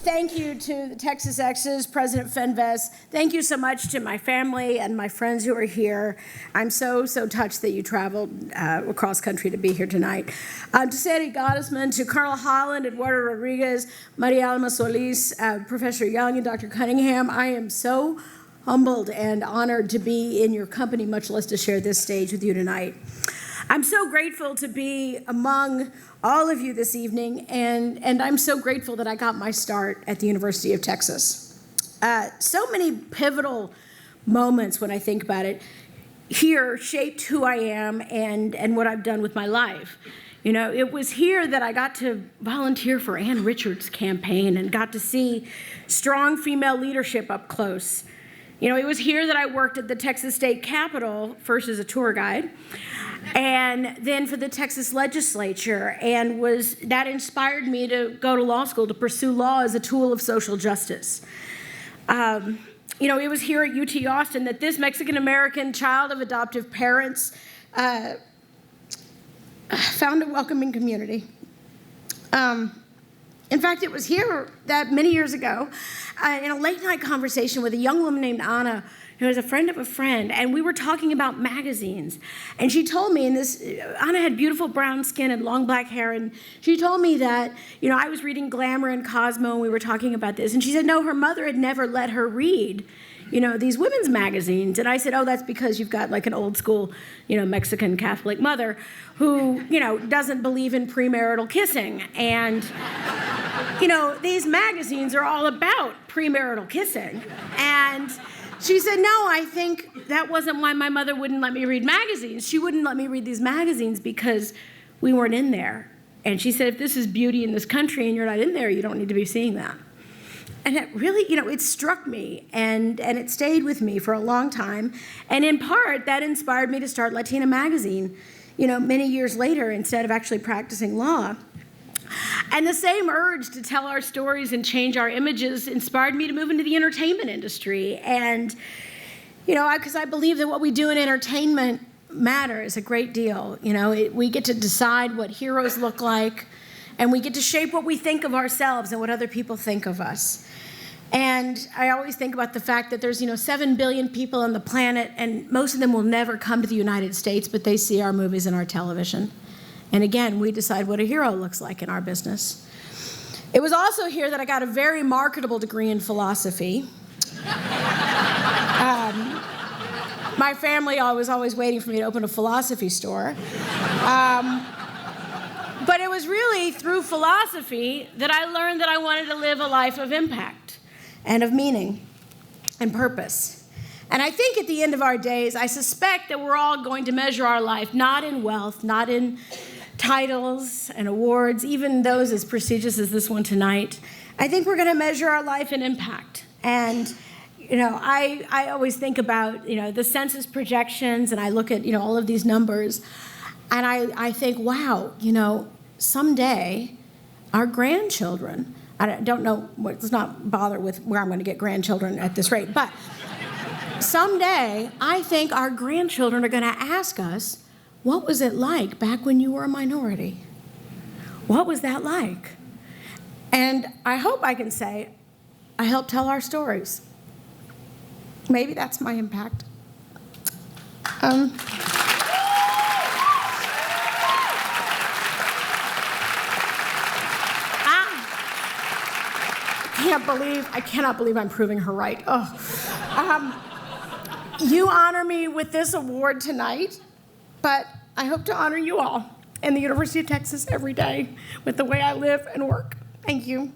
Thank you to the Texas Exes, President Fenves. Thank you so much to my family and my friends who are here. I'm so touched that you traveled across country to be here tonight. To Sandy Gottesman, to Carla Holland, Eduardo Rodriguez, Maria Alma Solis, Professor Young, and Dr. Cunningham, I am so humbled and honored to be in your company, much less to share this stage with you tonight. I'm so grateful to be among all of you this evening, and I'm so grateful that I got my start at the University of Texas. So many pivotal moments when I think about it here shaped who I am and what I've done with my life. You know, it was here that I got to volunteer for Ann Richards' campaign and got to see strong female leadership up close. You know, it was here that I worked at the Texas State Capitol, first as a tour guide, and then for the Texas legislature, and that inspired me to go to law school, to pursue law as a tool of social justice. You know, it was here at UT Austin that this Mexican-American child of adoptive parents found a welcoming community. In fact, it was here that many years ago, in a late-night conversation with a young woman named Anna, who was a friend of a friend, and we were talking about magazines. And she told me, Anna had beautiful brown skin and long black hair, and she told me that, you know, I was reading Glamour and Cosmo, and we were talking about this. And she said, no, her mother had never let her read, you know, these women's magazines. And I said, oh, that's because you've got like an old school, you know, Mexican Catholic mother who, you know, doesn't believe in premarital kissing. And, you know, these magazines are all about premarital kissing. And she said, no, I think that wasn't why my mother wouldn't let me read magazines. She wouldn't let me read these magazines because we weren't in there. And she said, if this is beauty in this country and you're not in there, you don't need to be seeing that. And it really, you know, it struck me, and it stayed with me for a long time. And in part, that inspired me to start Latina magazine, you know, many years later, instead of actually practicing law. And the same urge to tell our stories and change our images inspired me to move into the entertainment industry. And, you know, because I believe that what we do in entertainment matters a great deal. You know, we get to decide what heroes look like, and we get to shape what we think of ourselves and what other people think of us. And I always think about the fact that there's, you know, 7 billion people on the planet, and most of them will never come to the United States, but they see our movies and our television. And again, we decide what a hero looks like in our business. It was also here that I got a very marketable degree in philosophy. My family was always waiting for me to open a philosophy store. But it was really through philosophy that I learned that I wanted to live a life of impact and of meaning and purpose. And I think at the end of our days, I suspect that we're all going to measure our life not in wealth, not in titles and awards, even those as prestigious as this one tonight. I think we're going to measure our life in impact. And, you know, I always think about, you know, the census projections, and I look at, you know, all of these numbers, and I think, wow, you know, someday our grandchildren, I don't know, let's not bother with where I'm going to get grandchildren at this rate, but someday I think our grandchildren are going to ask us, what was it like back when you were a minority? What was that like? And I hope I can say, I helped tell our stories. Maybe that's my impact. I cannot believe I'm proving her right. Oh. You honor me with this award tonight, but I hope to honor you all in the University of Texas every day with the way I live and work. Thank you.